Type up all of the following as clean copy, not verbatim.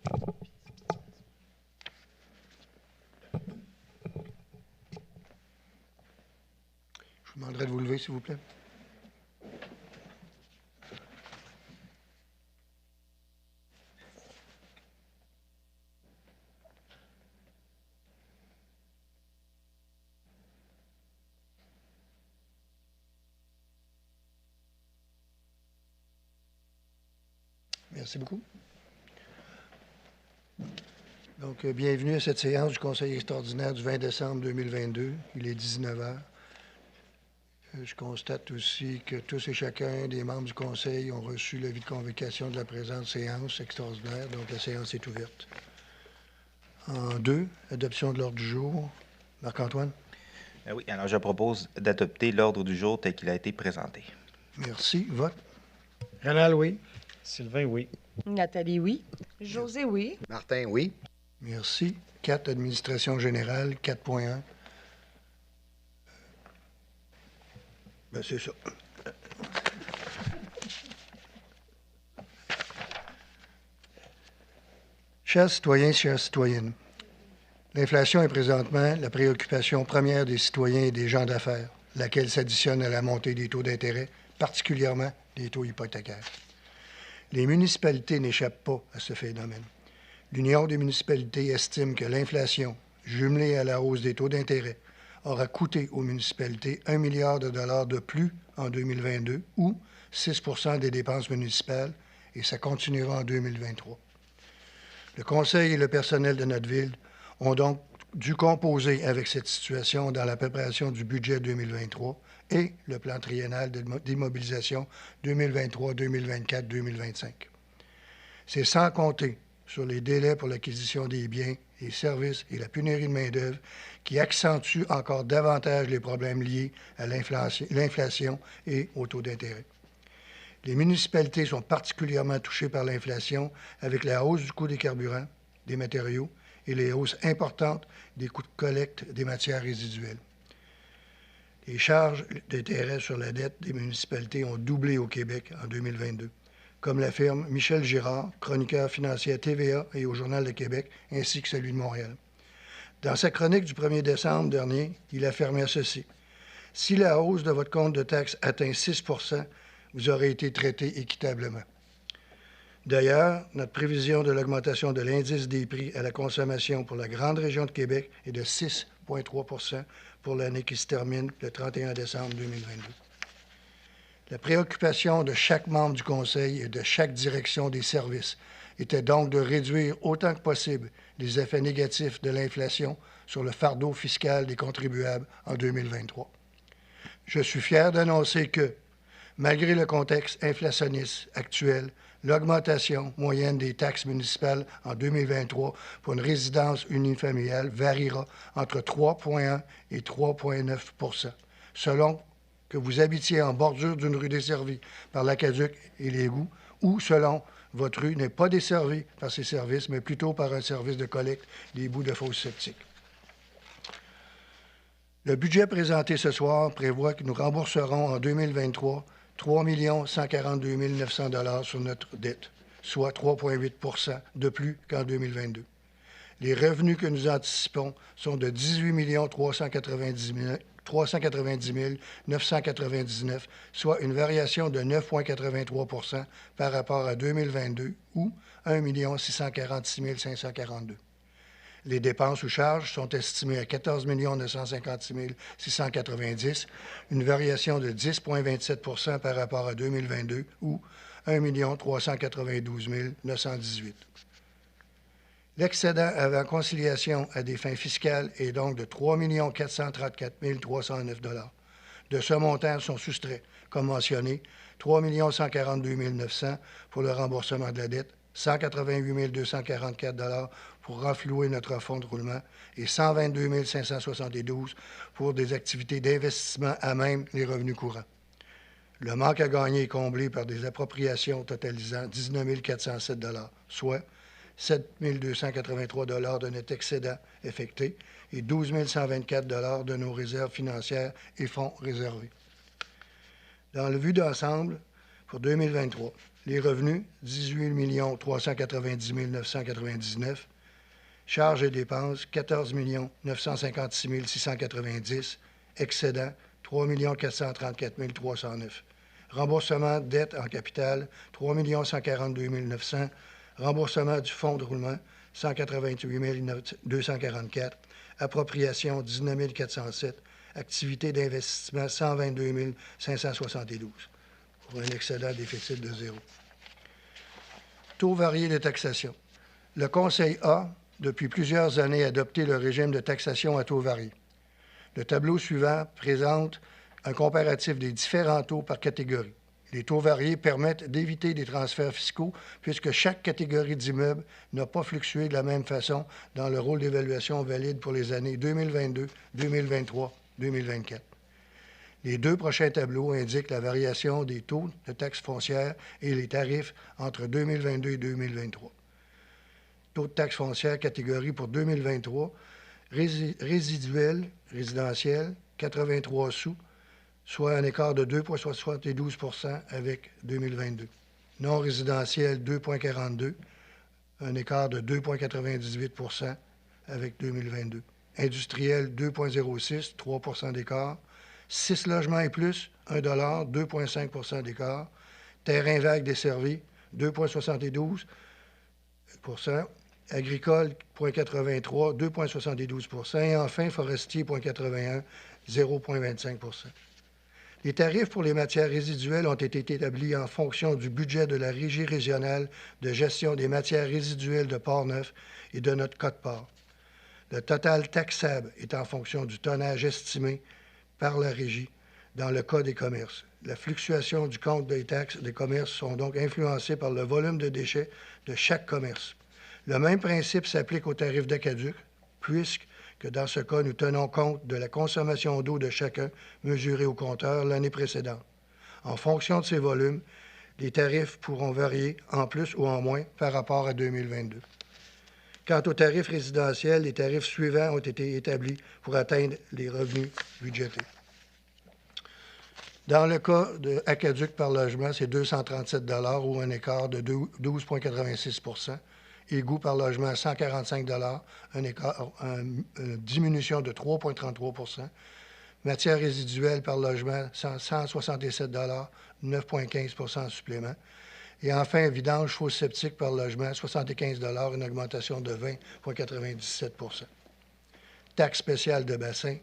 Je vous demanderai de vous lever, s'il vous plaît. Merci beaucoup. Donc, bienvenue à cette séance du Conseil extraordinaire du 20 décembre 2022. Il est 19 heures. Je constate aussi que tous et chacun des membres du Conseil ont reçu l'avis de convocation de la présente séance extraordinaire. Donc, la séance est ouverte. En 2, adoption de l'ordre du jour. Marc-Antoine? Oui, alors je propose d'adopter l'ordre du jour tel qu'il a été présenté. Merci. Vote. Rénal, oui. Sylvain, oui. Nathalie, oui. José, oui. Martin, oui. Merci. 4, administration générale, 4.1. Ben, c'est ça. Chers citoyens, chères citoyennes, l'inflation est présentement la préoccupation première des citoyens et des gens d'affaires, laquelle s'additionne à la montée des taux d'intérêt, particulièrement des taux hypothécaires. Les municipalités n'échappent pas à ce phénomène. L'Union des municipalités estime que l'inflation, jumelée à la hausse des taux d'intérêt, aura coûté aux municipalités 1 milliard de dollars de plus en 2022 ou 6 % des dépenses municipales, et ça continuera en 2023. Le Conseil et le personnel de notre ville ont donc dû composer avec cette situation dans la préparation du budget 2023 et le plan triennal d'immobilisation 2023, 2024, 2025. C'est sans compter sur les délais pour l'acquisition des biens et services et la pénurie de main-d'œuvre qui accentuent encore davantage les problèmes liés à l'inflation et au taux d'intérêt. Les municipalités sont particulièrement touchées par l'inflation avec la hausse du coût des carburants, des matériaux et les hausses importantes des coûts de collecte des matières résiduelles. Les charges d'intérêt sur la dette des municipalités ont doublé au Québec en 2022, comme l'affirme Michel Girard, chroniqueur financier à TVA et au Journal de Québec, ainsi que celui de Montréal. Dans sa chronique du 1er décembre dernier, il affirmait ceci. « Si la hausse de votre compte de taxes atteint 6 % vous aurez été traité équitablement. » D'ailleurs, notre prévision de l'augmentation de l'indice des prix à la consommation pour la grande région de Québec est de 6,3 % pour l'année qui se termine le 31 décembre 2022. La préoccupation de chaque membre du Conseil et de chaque direction des services était donc de réduire autant que possible les effets négatifs de l'inflation sur le fardeau fiscal des contribuables en 2023. Je suis fier d'annoncer que, malgré le contexte inflationniste actuel, l'augmentation moyenne des taxes municipales en 2023 pour une résidence unifamiliale variera entre 3,1 et 3,9 % selon que vous habitiez en bordure d'une rue desservie par l'aqueduc et l'égout ou selon votre rue n'est pas desservie par ces services, mais plutôt par un service de collecte des bouts de fosses septiques. Le budget présenté ce soir prévoit que nous rembourserons en 2023 3 142 900 $ sur notre dette, soit 3,8 % de plus qu'en 2022. Les revenus que nous anticipons sont de 18 390 999, soit une variation de 9,83 % par rapport à 2022 ou 1 646 542. Les dépenses ou charges sont estimées à 14 956 690, une variation de 10,27 % par rapport à 2022 ou 1 392 918. L'excédent avant conciliation à des fins fiscales est donc de 3 434 309 $. De ce montant sont soustraits, comme mentionné, 3 142 900 pour le remboursement de la dette, 188 244 $ pour renflouer notre fonds de roulement et 122 572 pour des activités d'investissement à même les revenus courants. Le manque à gagner est comblé par des appropriations totalisant 19 407 $, soit 7 283 $ de notre excédent effecté et 12 124 $ de nos réserves financières et fonds réservés. Dans le vue d'ensemble, pour 2023, Les revenus, 18 390 999. Charges et dépenses, 14 956 690. Excédent, 3 434 309. Remboursement de dette en capital, 3 142 900. Remboursement du fonds de roulement, 188 244. Appropriation, 19 407. Activité d'investissement, 122 572. Pour un excédent déficit de zéro. Taux varié de taxation. Le Conseil a, depuis plusieurs années, adopté le régime de taxation à taux varié. Le tableau suivant présente un comparatif des différents taux par catégorie. Les taux variés permettent d'éviter des transferts fiscaux puisque chaque catégorie d'immeubles n'a pas fluctué de la même façon dans le rôle d'évaluation valide pour les années 2022, 2023, 2024. Les deux prochains tableaux indiquent la variation des taux de taxes foncières et les tarifs entre 2022 et 2023. Taux de taxe foncière catégorie pour 2023, résiduel, résidentiel, 83 sous, soit un écart de 2,72 % avec 2022. Non résidentiel, 2,42, un écart de 2,98 % avec 2022. Industriel, 2,06, 3 % d'écart. 6 logements et plus, 1 2,5 % d'écart. Terrain vague desservi, 2,72 %. Agricole, 0,83, 2,72 % et enfin forestier, 0,81, 0,25 %. Les tarifs pour les matières résiduelles ont été établis en fonction du budget de la Régie régionale de gestion des matières résiduelles de Portneuf et de notre quote-part. Le total taxable est en fonction du tonnage estimé par la Régie dans le cas des commerces. La fluctuation du compte des taxes des commerces sont donc influencées par le volume de déchets de chaque commerce. Le même principe s'applique aux tarifs d'Aqueduc, puisque dans ce cas, nous tenons compte de la consommation d'eau de chacun mesurée au compteur l'année précédente. En fonction de ces volumes, les tarifs pourront varier en plus ou en moins par rapport à 2022. Quant aux tarifs résidentiels, les tarifs suivants ont été établis pour atteindre les revenus budgétés. Dans le cas de Aqueduc par logement, c'est 237 $ ou un écart de 12,86 %. Égout par logement, 145 $, une diminution de 3,33 %. Matières résiduelles par logement, 167 $, 9,15 % en supplément. Et enfin, vidange fosse septique par logement, 75 $, une augmentation de 20,97 %. Taxes spéciales de bassin.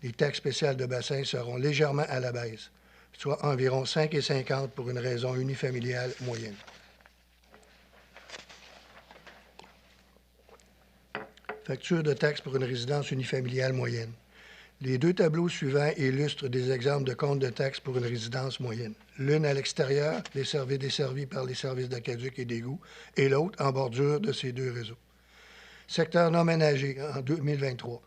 Les taxes spéciales de bassin seront légèrement à la baisse, soit environ 5,50 $ pour une raison unifamiliale moyenne. Facture de taxes pour une résidence unifamiliale moyenne. Les deux tableaux suivants illustrent des exemples de comptes de taxes pour une résidence moyenne. L'une à l'extérieur, desservie par les services d'Aqueduc et d'Égout, et l'autre en bordure de ces deux réseaux. Secteur non ménager en 2023.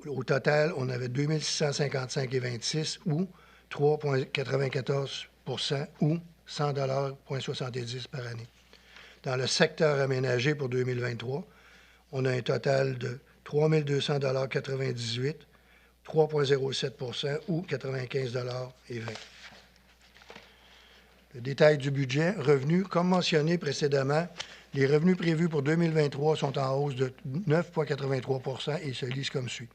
Au total, on avait 2 655,26 ou 3,94 % ou 100,70 $ par année. Dans le secteur aménagé pour 2023, on a un total de 3 200,98 $, 3,07 % ou 95,20 $. Le détail du budget. Revenus. Comme mentionné précédemment, les revenus prévus pour 2023 sont en hausse de 9,83 % et se lisent comme suit.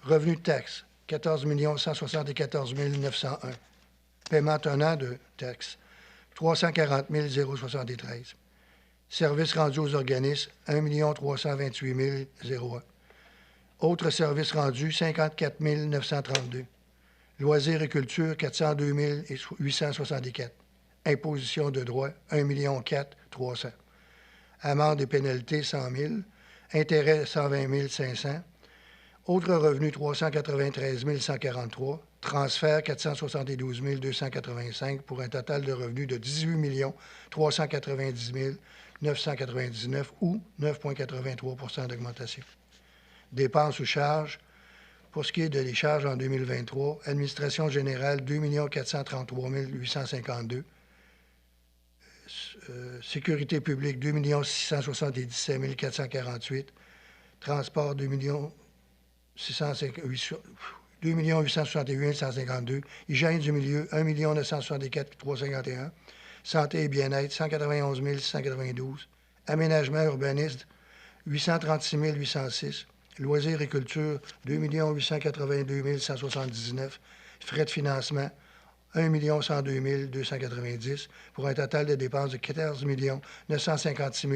Revenus de taxes, 14 174 901. Paiement tenant de taxes, 340 073. Services rendus aux organismes, 1 328 001. Autres services rendus, 54 932. Loisirs et culture, 402 864. Imposition de droits, 1 400 300. Amendes et pénalités, 100 000. Intérêts, 120 500. Autres revenus, 393 143. Transferts, 472 285 pour un total de revenus de 18 390 999 ou 9,83 % d'augmentation. Dépenses ou charges. Pour ce qui est des charges en 2023, administration générale, 2 433 852. Sécurité publique, 2 677 448. Transport, 2 868 152. Hygiène du milieu, 1 964 351. Santé et bien-être, 191 692. Aménagement urbaniste, 836 806. Loisirs et culture, 2 882 179. Frais de financement, 1 102 290, pour un total de dépenses de 14 956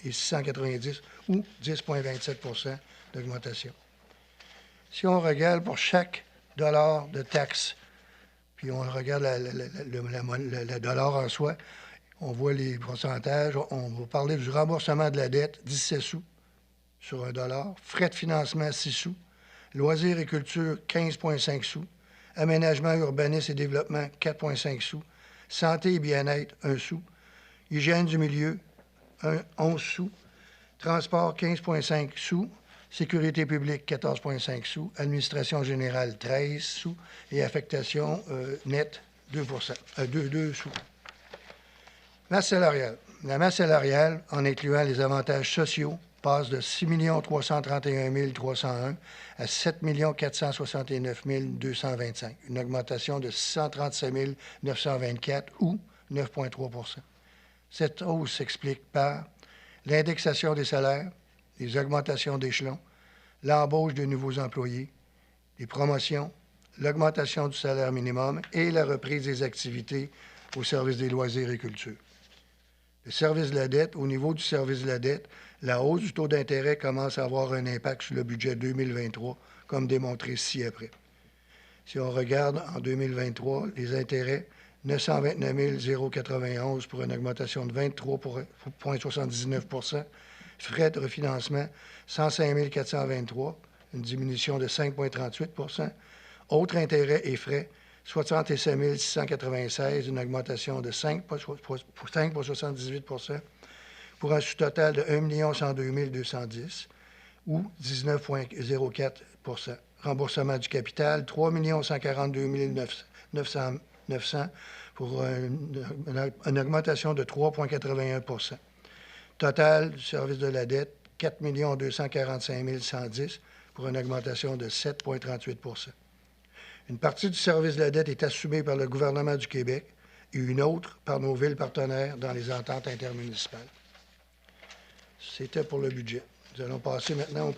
690 ou 10,27 d'augmentation. Si on regarde pour chaque dollar de taxe, puis on regarde le dollar en soi, on voit les pourcentages. On va parler du remboursement de la dette, 17 sous sur $1. Frais de financement, 6 sous. Loisirs et culture, 15,5 sous. Aménagement, urbanisme et développement, 4,5 sous. Santé et bien-être, 1 sou. Hygiène du milieu, 11 sous. Transport, 15,5 sous. Sécurité publique, 14,5 sous. Administration générale, 13 sous. Et affectation nette, 2 sous. Masse salariale. La masse salariale, en incluant les avantages sociaux, passe de 6 331 301 à 7 469 225, une augmentation de 637 924 ou 9,3 Cette hausse s'explique par l'indexation des salaires, les augmentations d'échelons, l'embauche de nouveaux employés, les promotions, l'augmentation du salaire minimum et la reprise des activités au service des loisirs et culture. Le service de la dette, au niveau du service de la dette, la hausse du taux d'intérêt commence à avoir un impact sur le budget 2023, comme démontré ci-après. Si on regarde en 2023, les intérêts, 929 091 pour une augmentation de 23,79 Frais de refinancement, 105 423, une diminution de 5,38 Autres intérêts et frais, 67 696, une augmentation de 5,78 pour un sous-total de 1 102 210 ou 19,04 Remboursement du capital, 3 142 900 pour une augmentation de 3,81 Total du service de la dette, 4 245 110 pour une augmentation de 7,38 Une partie du service de la dette est assumée par le gouvernement du Québec et une autre par nos villes partenaires dans les ententes intermunicipales. C'était pour le budget. Nous allons passer maintenant au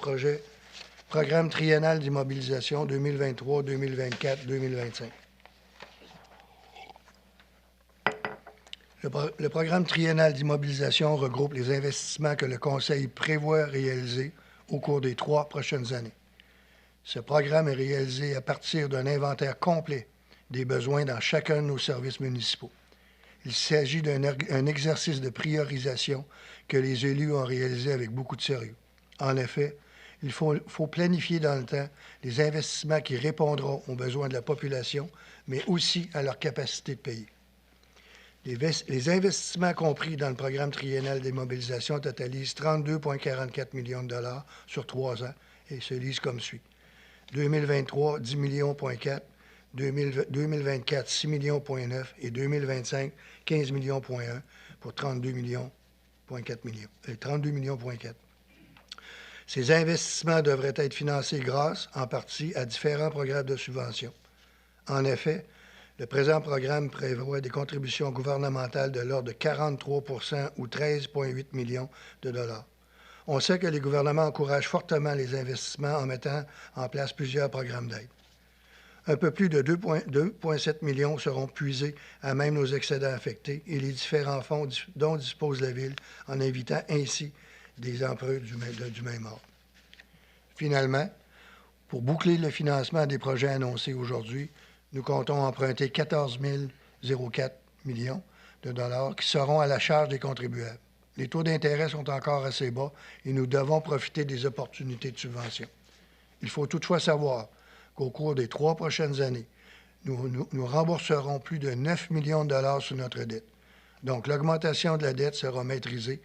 programme triennal d'immobilisation 2023, 2024, 2025. Le programme triennal d'immobilisation regroupe les investissements que le Conseil prévoit réaliser au cours des 3 prochaines années. Ce programme est réalisé à partir d'un inventaire complet des besoins dans chacun de nos services municipaux. Il s'agit d'un exercice de priorisation que les élus ont réalisé avec beaucoup de sérieux. En effet, il faut planifier dans le temps les investissements qui répondront aux besoins de la population, mais aussi à leur capacité de payer. Les investissements compris dans le programme triennal d'immobilisation totalisent 32,44 millions de dollars sur 3 ans et se lisent comme suit. 2023, 10,4 millions, 2024, 6,9 millions et 2025, 15,1 millions pour 32,4 millions. Ces investissements devraient être financés grâce, en partie, à différents programmes de subvention. En effet, le présent programme prévoit des contributions gouvernementales de l'ordre de 43 ou 13,8 millions de dollars. On sait que les gouvernements encouragent fortement les investissements en mettant en place plusieurs programmes d'aide. Un peu plus de 2,7 millions seront puisés à même nos excédents affectés et les différents fonds dont dispose la Ville, en invitant ainsi des emprunts du même ordre. Finalement, pour boucler le financement des projets annoncés aujourd'hui, nous comptons emprunter 14 004 millions de dollars qui seront à la charge des contribuables. Les taux d'intérêt sont encore assez bas et nous devons profiter des opportunités de subvention. Il faut toutefois savoir qu'au cours des 3 prochaines années, nous rembourserons plus de 9 millions de dollars sur notre dette. Donc, l'augmentation de la dette sera maîtrisée,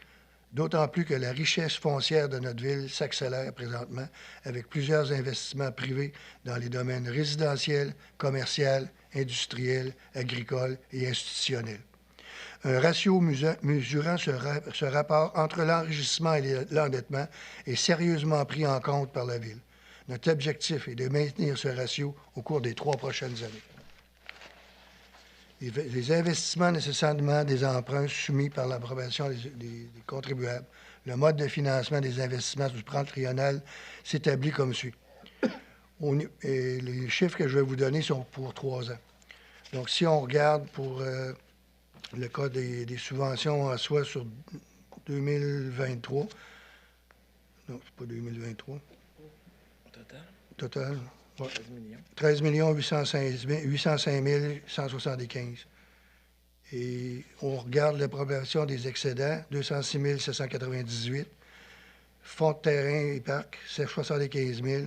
d'autant plus que la richesse foncière de notre ville s'accélère présentement avec plusieurs investissements privés dans les domaines résidentiels, commercial, industriel, agricole et institutionnel. Un ratio mesurant ce rapport entre l'enrichissement et l'endettement est sérieusement pris en compte par la Ville. Notre objectif est de maintenir ce ratio au cours des 3 prochaines années. Les investissements nécessairement des emprunts soumis par l'approbation des contribuables. Le mode de financement des investissements du plan triennal s'établit comme suit. Et les chiffres que je vais vous donner sont pour 3 ans. Donc, si on regarde pour le cas des subventions en soi sur 2023, non, c'est pas 2023. Total. Ouais. 13 805 175. Et on regarde l'approbation des excédents, 206 798. Fonds de terrain et parcs, 75 000.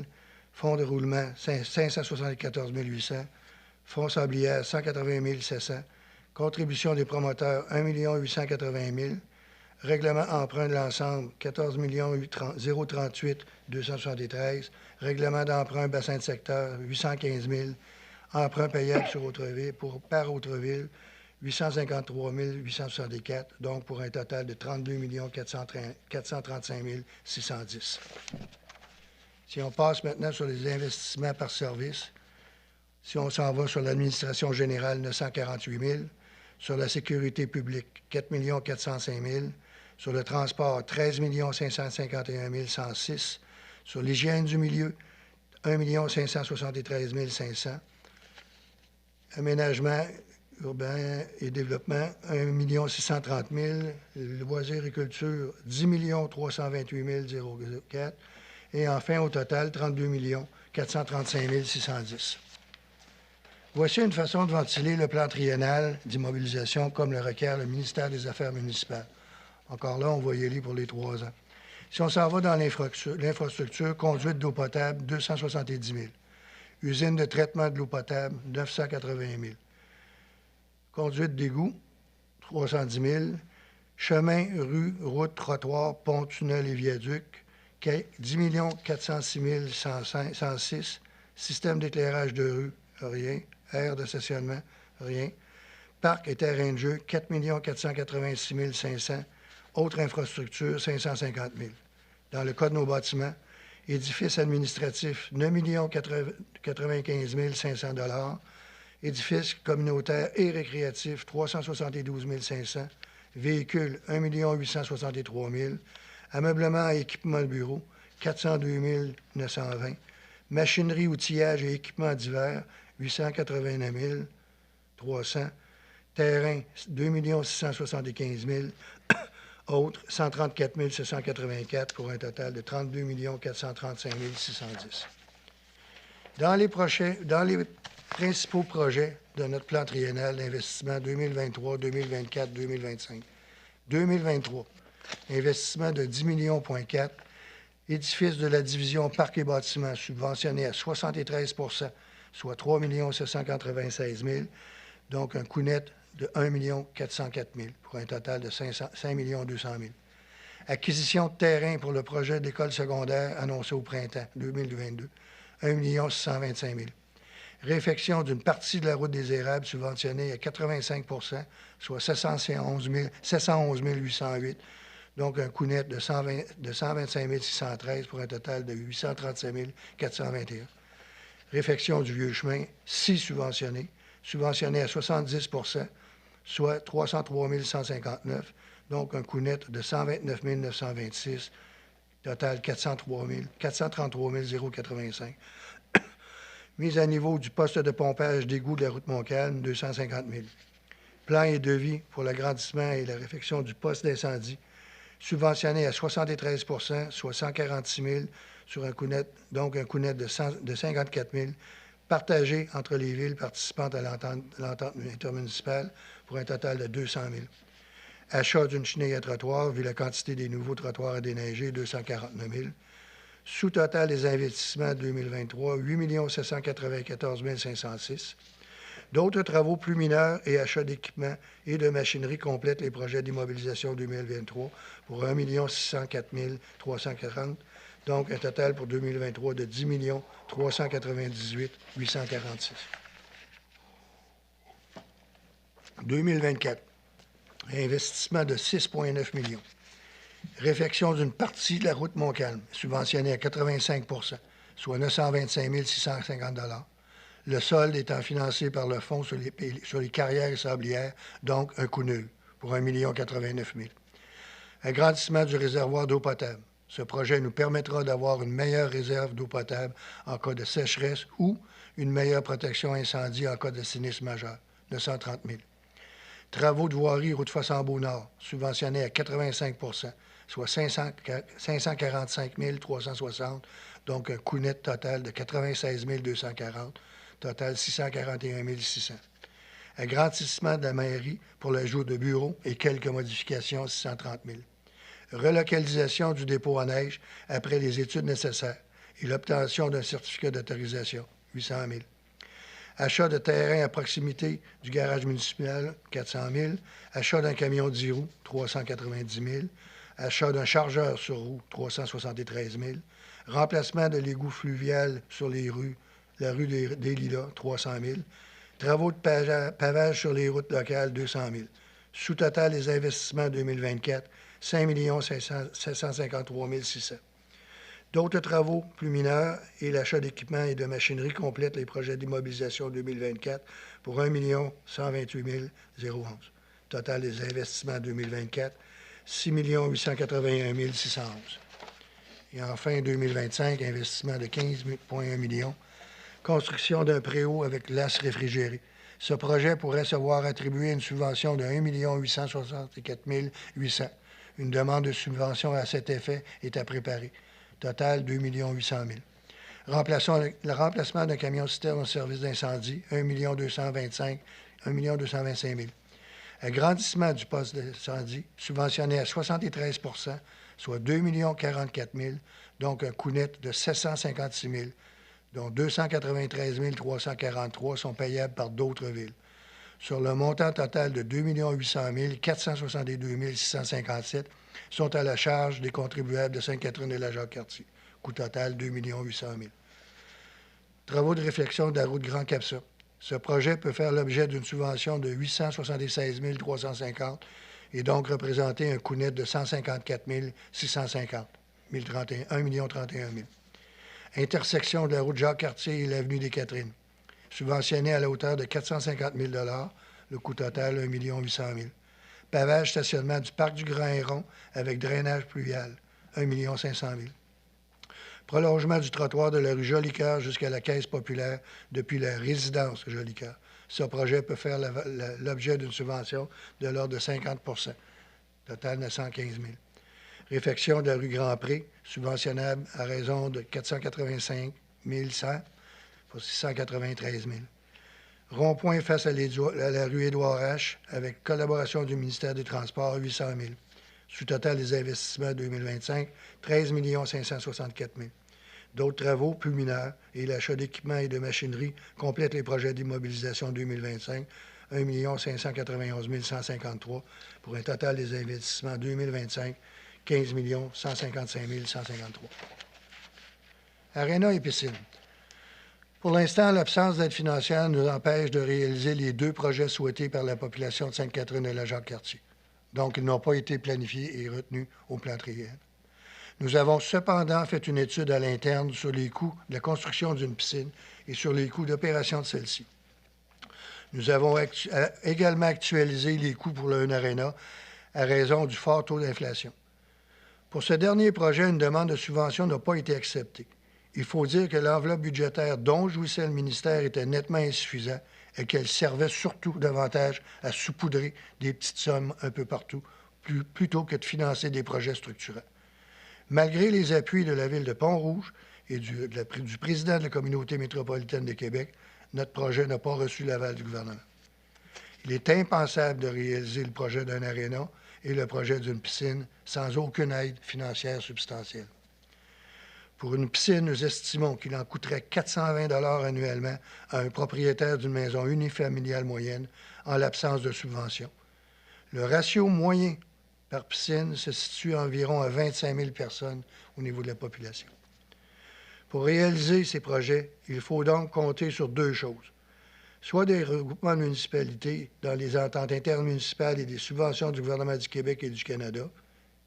Fonds de roulement, 574 800. Fonds sablière, 180 700. Contribution des promoteurs, 1 880 000. Règlement emprunt de l'ensemble, 14 038 273. Règlement d'emprunt bassin de secteur, 815 000. Emprunt payable par Autreville, 853 864. Donc, pour un total de 32 435 610. Si on passe maintenant sur les investissements par service, si on s'en va sur l'administration générale, 948 000. Sur la sécurité publique, 4 405 000. Sur le transport, 13 551 106. Sur l'hygiène du milieu, 1 573 500. Aménagement urbain et développement, 1 630 000. Loisirs et culture, 10 328 004. Et enfin, au total, 32 435 610. Voici une façon de ventiler le plan triennal d'immobilisation comme le requiert le ministère des Affaires municipales. Encore là, on va y aller pour les 3 ans. Si on s'en va dans l'infrastructure, conduite d'eau potable, 270 000. Usine de traitement de l'eau potable, 980 000. Conduite d'égout, 310 000. Chemin, rue, route, trottoir, pont, tunnel et viaduc, 10 406 106. Système d'éclairage de rue, rien. Aire de stationnement, rien. Parc et terrain de jeu, 4 486 500. Autres infrastructures, 550 000. Dans le cas de nos bâtiments, édifice administratif, 9 95 500 $. Édifice communautaire et récréatif, 372 500. Véhicules, 1 863 000. Ameublement et équipement de bureau, 402 920. Machinerie, outillage et équipements divers, 889 300. Terrain, 2 675 000. Autres, 134 784 pour un total de 32 435 610. Dans les principaux projets de notre plan triennal d'investissement 2023, 2024, 2025. 2023, investissement de 10 millions,4 $. Édifice de la division Parcs et bâtiments subventionné à 73 %, soit 3 796 000. Donc, un coût net de 1 404 000 pour un total de 5 200 000. Acquisition de terrain pour le projet de l'école secondaire annoncé au printemps 2022, 1 625 000. Réfection d'une partie de la route des Érables subventionnée à 85 %, soit 711 808. Donc, un coût net de 125 613 pour un total de 835 421. Réfection du vieux chemin, 6 subventionnés, subventionné à 70 %, soit 303 159. Donc, un coût net de 129 926, total 433 085. Mise à niveau du poste de pompage d'égout de la route Montcalm, 250 000. Plan et devis pour l'agrandissement et la réfection du poste d'incendie, subventionné à 73 %, soit 146 000, sur un coût net, donc un coût net de 54 000, partagé entre les villes participantes à l'entente intermunicipale pour un total de 200 000. Achat d'une chenille à trottoir, vu la quantité des nouveaux trottoirs à déneiger, 249 000. Sous-total des investissements 2023, 8 794 506. D'autres travaux plus mineurs et achats d'équipements et de machinerie complètent les projets d'immobilisation 2023 pour 1 604 340. Donc, un total pour 2023 de 10 398 846. 2024, investissement de 6,9 millions. Réfection d'une partie de la route Montcalm, subventionnée à 85 %, soit 925 650 $. le solde étant financé par le fonds sur les carrières et sablières, donc un coût nul, pour 1 089 000. Agrandissement du réservoir d'eau potable. Ce projet nous permettra d'avoir une meilleure réserve d'eau potable en cas de sécheresse ou une meilleure protection incendie en cas de sinistre majeur, 930 000. Travaux de voirie route Fossambeau-Nord, subventionnés à 85 soit 545 360, donc un coût net total de 96 240, total 641 600. Agrandissement de la mairie pour l'ajout de bureaux et quelques modifications, 630 000. Relocalisation du dépôt à neige après les études nécessaires et l'obtention d'un certificat d'autorisation, 800 000. Achat de terrain à proximité du garage municipal, 400 000. Achat d'un camion de 10 roues, 390 000. Achat d'un chargeur sur roue, 373 000. Remplacement de l'égout fluvial sur la rue des Lilas, 300 000. Travaux de pavage sur les routes locales, 200 000. Sous-total des investissements 2024, 5 753 600. D'autres travaux plus mineurs et l'achat d'équipements et de machinerie complètent les projets d'immobilisation 2024 pour 1 128 011. Total des investissements 2024, 6 881 611. Et enfin, 2025, investissement de 15,1 millions. Construction d'un préau avec glace réfrigérée. Ce projet pourrait se voir attribuer une subvention de 1 864 800. Une demande de subvention à cet effet est à préparer. Total, 2 800 000. Le remplacement d'un camion-citerne au service d'incendie, 1 225 000. Agrandissement du poste d'incendie, subventionné à 73 soit 2 044 000, donc un coût net de 756 000, dont 293 343 sont payables par d'autres villes. Sur le montant total de 2 800 000, 462 657 sont à la charge des contribuables de Sainte-Catherine et la Jacques-Cartier. Coût total, 2 800 000. Travaux de réflexion de la route Grand Capsa. Ce projet peut faire l'objet d'une subvention de 876 350 et donc représenter un coût net de 154 650, 1 031 000. Intersection de la route Jacques-Cartier et l'avenue des Catherines. Subventionné à la hauteur de 450 000 le coût total, 1 800 000. Pavage stationnement du parc du Grand Héron avec drainage pluvial, 1 500 000. Prolongement du trottoir de la rue Jolicoeur jusqu'à la Caisse populaire depuis la résidence Jolicoeur. Ce projet peut faire l'objet d'une subvention de l'ordre de 50 total 915 000. Réfection de la rue Grand-Pré, subventionnable à raison de 485 100 pour 693 000. Rond-point face à la rue Édouard H, avec collaboration du ministère des Transports, 800 000. Sous-total des investissements 2025, 13 564 000. D'autres travaux plus mineurs et l'achat d'équipements et de machinerie complètent les projets d'immobilisation 2025, 1 591 153, pour un total des investissements 2025, 15 155 153. Aréna et piscine. Pour l'instant, l'absence d'aide financière nous empêche de réaliser les 2 projets souhaités par la population de Sainte-Catherine et la Jacques-Cartier. Donc, ils n'ont pas été planifiés et retenus au plan triennal. Nous avons cependant fait une étude à l'interne sur les coûts de la construction d'une piscine et sur les coûts d'opération de celle-ci. Nous avons également actualisé les coûts pour le Aréna à raison du fort taux d'inflation. Pour ce dernier projet, une demande de subvention n'a pas été acceptée. Il faut dire que l'enveloppe budgétaire dont jouissait le ministère était nettement insuffisante et qu'elle servait surtout davantage à saupoudrer des petites sommes un peu partout, plutôt que de financer des projets structurants. Malgré les appuis de la Ville de Pont-Rouge et du président de la Communauté métropolitaine de Québec, notre projet n'a pas reçu l'aval du gouvernement. Il est impensable de réaliser le projet d'un aréna et le projet d'une piscine sans aucune aide financière substantielle. Pour une piscine, nous estimons qu'il en coûterait 420 $ annuellement à un propriétaire d'une maison unifamiliale moyenne en l'absence de subvention. Le ratio moyen par piscine se situe environ à 25 000 personnes au niveau de la population. Pour réaliser ces projets, il faut donc compter sur 2 choses. Soit des regroupements de municipalités dans les ententes intermunicipales et des subventions du gouvernement du Québec et du Canada,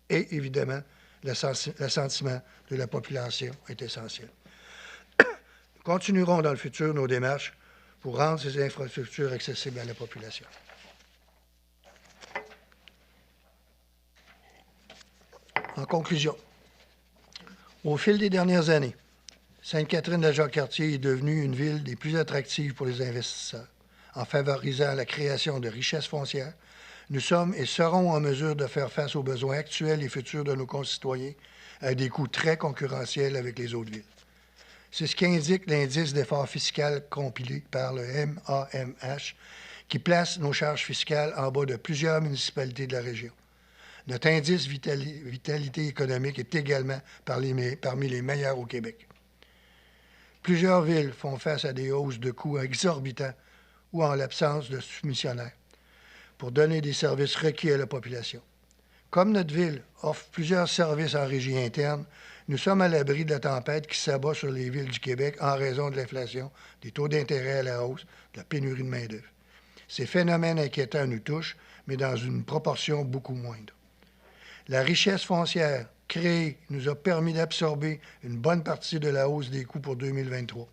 et évidemment, l'assentiment de la population est essentiel. Nous continuerons dans le futur nos démarches pour rendre ces infrastructures accessibles à la population. En conclusion, au fil des dernières années, Sainte-Catherine-de-la-Jacques-Cartier est devenue une ville des plus attractives pour les investisseurs. En favorisant la création de richesses foncières, nous sommes et serons en mesure de faire face aux besoins actuels et futurs de nos concitoyens à des coûts très concurrentiels avec les autres villes. C'est ce qu'indique l'indice d'effort fiscal compilé par le MAMH, qui place nos charges fiscales en bas de plusieurs municipalités de la région. Notre indice vitalité économique est également parmi les meilleurs au Québec. Plusieurs villes font face à des hausses de coûts exorbitants ou en l'absence de soumissionnaires pour donner des services requis à la population. Comme notre ville offre plusieurs services en régie interne, nous sommes à l'abri de la tempête qui s'abat sur les villes du Québec en raison de l'inflation, des taux d'intérêt à la hausse, de la pénurie de main-d'œuvre. Ces phénomènes inquiétants nous touchent, mais dans une proportion beaucoup moindre. La richesse foncière créée nous a permis d'absorber une bonne partie de la hausse des coûts pour 2023.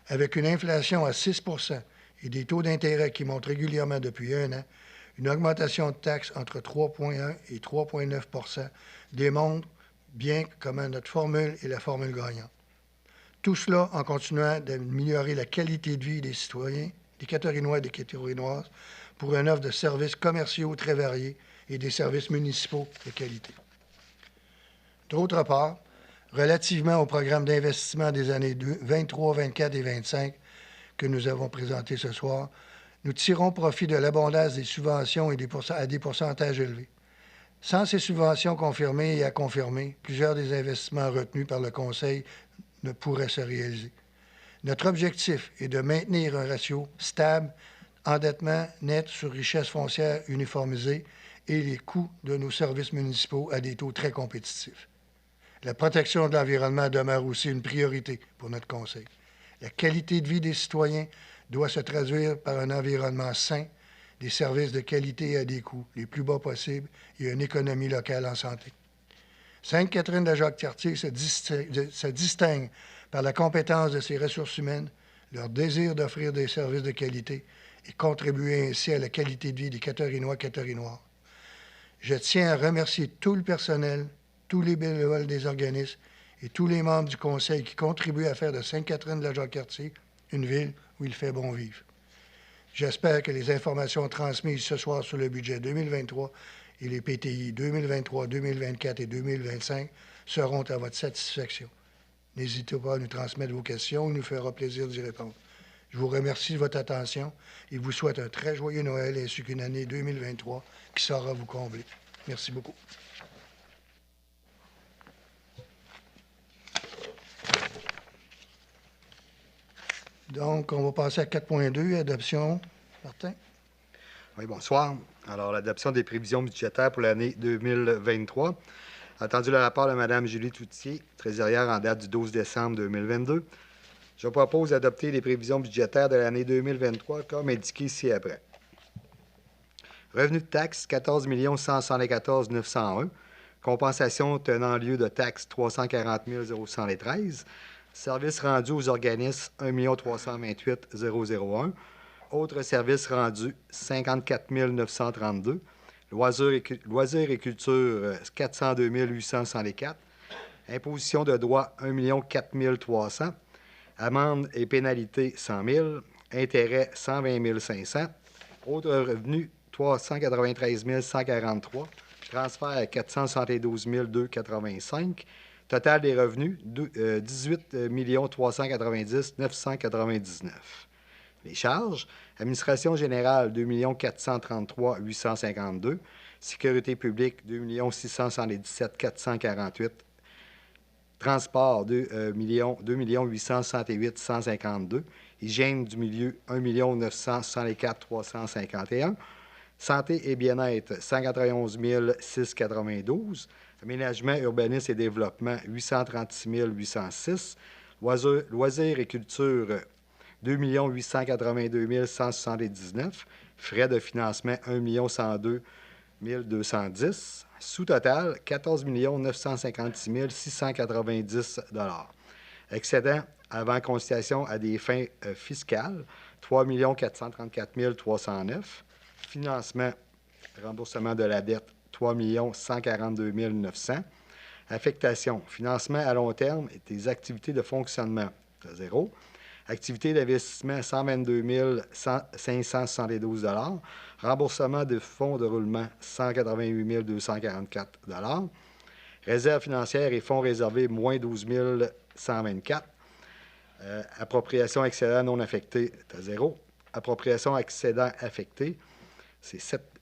Avec une inflation à 6 % et des taux d'intérêt qui montent régulièrement depuis un an, une augmentation de taxes entre 3,1 et 3,9 % démontre bien comment notre formule est la formule gagnante. Tout cela en continuant d'améliorer la qualité de vie des citoyens, des Catarinois et des Catarinoises, pour une offre de services commerciaux très variés et des services municipaux de qualité. D'autre part, relativement au programme d'investissement des années 23, 24 et 25 que nous avons présenté ce soir, nous tirons profit de l'abondance des subventions et à des pourcentages élevés. Sans ces subventions confirmées et à confirmer, plusieurs des investissements retenus par le Conseil ne pourraient se réaliser. Notre objectif est de maintenir un ratio stable, endettement net sur richesse foncière uniformisée et les coûts de nos services municipaux à des taux très compétitifs. La protection de l'environnement demeure aussi une priorité pour notre Conseil. La qualité de vie des citoyens doit se traduire par un environnement sain, des services de qualité à des coûts les plus bas possibles et une économie locale en santé. Sainte-Catherine-de-la-Jacques-Cartier se distingue par la compétence de ses ressources humaines, leur désir d'offrir des services de qualité et contribuer ainsi à la qualité de vie des Catarinois et Catarinoises. Je tiens à remercier tout le personnel, tous les bénévoles des organismes et tous les membres du Conseil qui contribuent à faire de Sainte-Catherine-de-la-Jacques-Cartier une ville où il fait bon vivre. J'espère que les informations transmises ce soir sur le budget 2023 et les PTI 2023, 2024 et 2025 seront à votre satisfaction. N'hésitez pas à nous transmettre vos questions, il nous fera plaisir d'y répondre. Je vous remercie de votre attention et vous souhaite un très joyeux Noël ainsi qu'une année 2023 qui saura vous combler. Merci beaucoup. Donc, on va passer à 4.2, adoption. Martin? Oui, bonsoir. Alors, l'adoption des prévisions budgétaires pour l'année 2023. Attendu le rapport de Mme Julie Toutier, trésorière en date du 12 décembre 2022. Je propose d'adopter les prévisions budgétaires de l'année 2023 comme indiqué ci-après. Revenu de taxes, 14 174 901. Compensation tenant lieu de taxes, 340 113. Services rendus aux organismes, 1 328 001. Autres services rendus, 54 932. Loisirs et culture, 402 864. Imposition de droits, 1 4 300. Amendes et pénalités, 100 000. Intérêts, 120 500. Autres revenus, 393 143. Transfert, 472 285. Total des revenus, 18 390 999. Les charges, administration générale, 2 433 852. Sécurité publique, 2 617 448. Transport, 2 868 152. Hygiène du milieu, 1 964 351. Santé et bien-être, 191 692. Aménagement, urbanisme et développement, 836 806. Loisirs et culture, 2 882 179. Frais de financement, 1 102 210. Sous-total, 14 956 690 $. Excédent avant conciliation à des fins fiscales, 3 434 309. Financement, remboursement de la dette, 3 142 900. Affectation, financement à long terme et des activités de fonctionnement, c'est à 0. Activités d'investissement, 122 572 $. Remboursement de fonds de roulement, 188 244 $. Réserve financière et fonds réservés, moins 12 124 $. Appropriation excédent non affecté, c'est à 0. Appropriation excédent affecté, c'est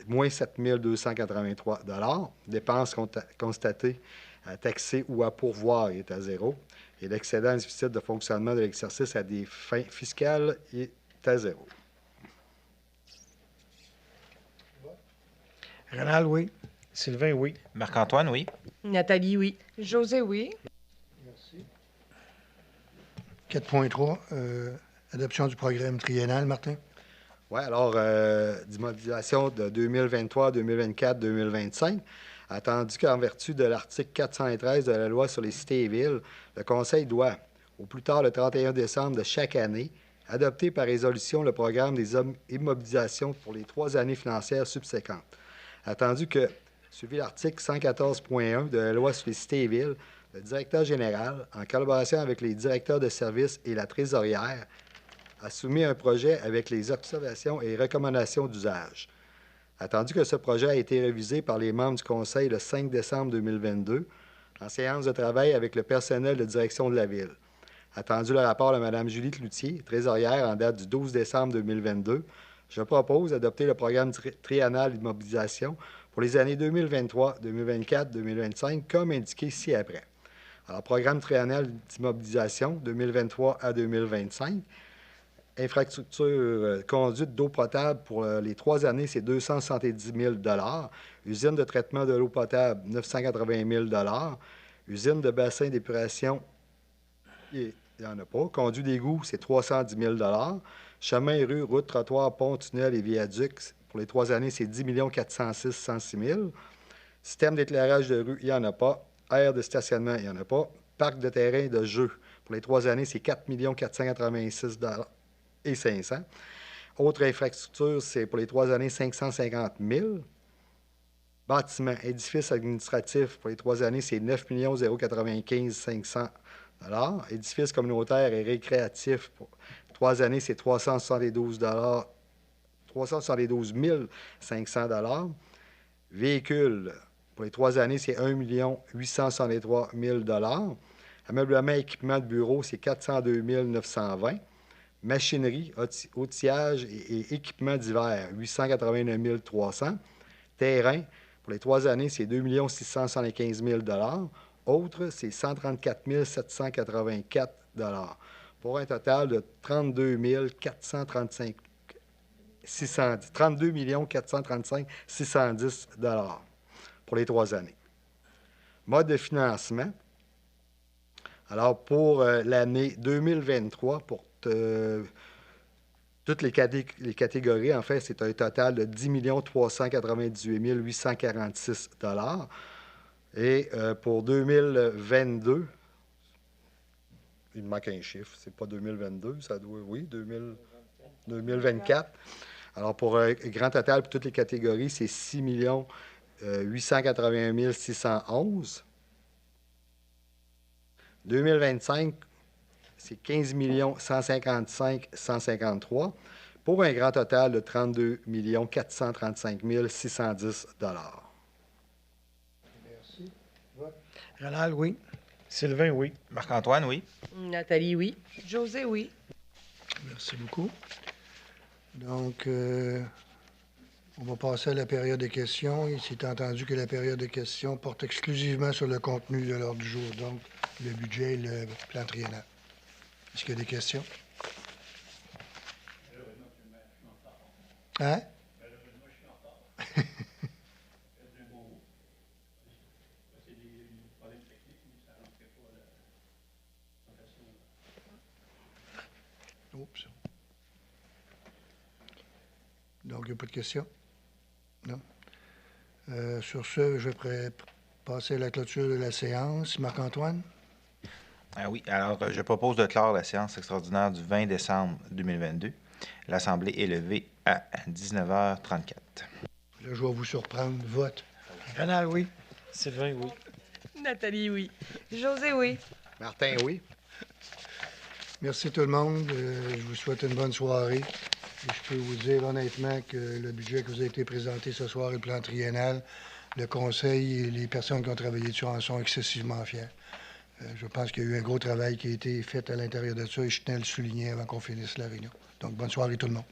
moins 7 283 $. Dépenses constatées à taxer ou à pourvoir est à 0. Et l'excédent déficit de fonctionnement de l'exercice à des fins fiscales est à 0. Rénal, oui. Sylvain, oui. Marc-Antoine, oui. Nathalie, oui. José, oui. 4.3, adoption du programme triennal, Martin. Oui, alors, d'immobilisation de 2023, 2024, 2025, attendu qu'en vertu de l'article 413 de la loi sur les cités et villes, le Conseil doit, au plus tard le 31 décembre de chaque année, adopter par résolution le programme des immobilisations pour les 3 années financières subséquentes. Attendu que, suivi l'article 114.1 de la loi sur les cités et villes, le directeur général, en collaboration avec les directeurs de services et la trésorière, a soumis un projet avec les observations et recommandations d'usage. Attendu que ce projet a été révisé par les membres du Conseil le 5 décembre 2022, en séance de travail avec le personnel de direction de la Ville. Attendu le rapport de Mme Julie Cloutier, trésorière en date du 12 décembre 2022, je propose d'adopter le programme triennal d'immobilisation pour les années 2023, 2024, 2025, comme indiqué ci-après. Alors, programme triennal d'immobilisation 2023 à 2025. Infrastructure conduite d'eau potable pour les 3 années, c'est 270 000 $. Usine de traitement de l'eau potable, 980 000 $. Usine de bassin d'épuration, il n'y en a pas. Conduit d'égout, c'est 310 000 $. Chemin, rue, route, trottoir, pont, tunnel et viaduc, pour les 3 années, c'est 10 406 106 000. Système d'éclairage de rue, il n'y en a pas. Aire de stationnement, il n'y en a pas. Parc de terrain de jeu, pour les 3 années, c'est 4 486 et 500. Autre infrastructure, c'est pour les 3 années, 550 000. Bâtiment, édifice administratif, pour les 3 années, c'est 9 095 500 $. Édifice communautaire et récréatif, pour 3 années, c'est 372 500 $. Véhicule, pour les 3 années, c'est 1 863 000 $. Ameublement et équipement de bureau, c'est 402 920 $. Machinerie, outillage et équipements divers, 889 300 $. Terrain, pour les 3 années, c'est 2 675 000 $. Autres, c'est 134 784 $. Pour un total de 32 435 610 $ pour les 3 années. Mode de financement. Alors, pour l'année 2023, pour toutes les catégories, en fait, c'est un total de 10 398 846 $. Et pour 2022, il me manque un chiffre, c'est pas 2022, ça doit, oui, 2024. Alors, pour un grand total, pour toutes les catégories, c'est 6 881 611. 2025, c'est 15 155 153, pour un grand total de 32 435 610 $. Merci. Rénal, oui. Sylvain, oui. Marc-Antoine, oui. Nathalie, oui. José, oui. Merci beaucoup. Donc, on va passer à la période de questions. Il s'est entendu que la période de questions porte exclusivement sur le contenu de l'ordre du jour, donc le budget et le plan triennal. Est-ce qu'il y a des questions? Hein? Oups. Donc, il n'y a pas de questions? Non. Sur ce, je vais passer à la clôture de la séance. Marc-Antoine? Ah oui, alors je propose de clore la séance extraordinaire du 20 décembre 2022. L'Assemblée est levée à 19h34. Là, je vais vous surprendre. Vote. Rénal, oui. Sylvain, oui. Nathalie, oui. José, oui. Martin, oui. Merci tout le monde. Je vous souhaite une bonne soirée. Et je peux vous dire honnêtement que le budget qui vous a été présenté ce soir, le plan triennal, le conseil et les personnes qui ont travaillé dessus en sont excessivement fiers. Je pense qu'il y a eu un gros travail qui a été fait à l'intérieur de ça et je tenais à le souligner avant qu'on finisse la réunion. Donc, bonne soirée tout le monde.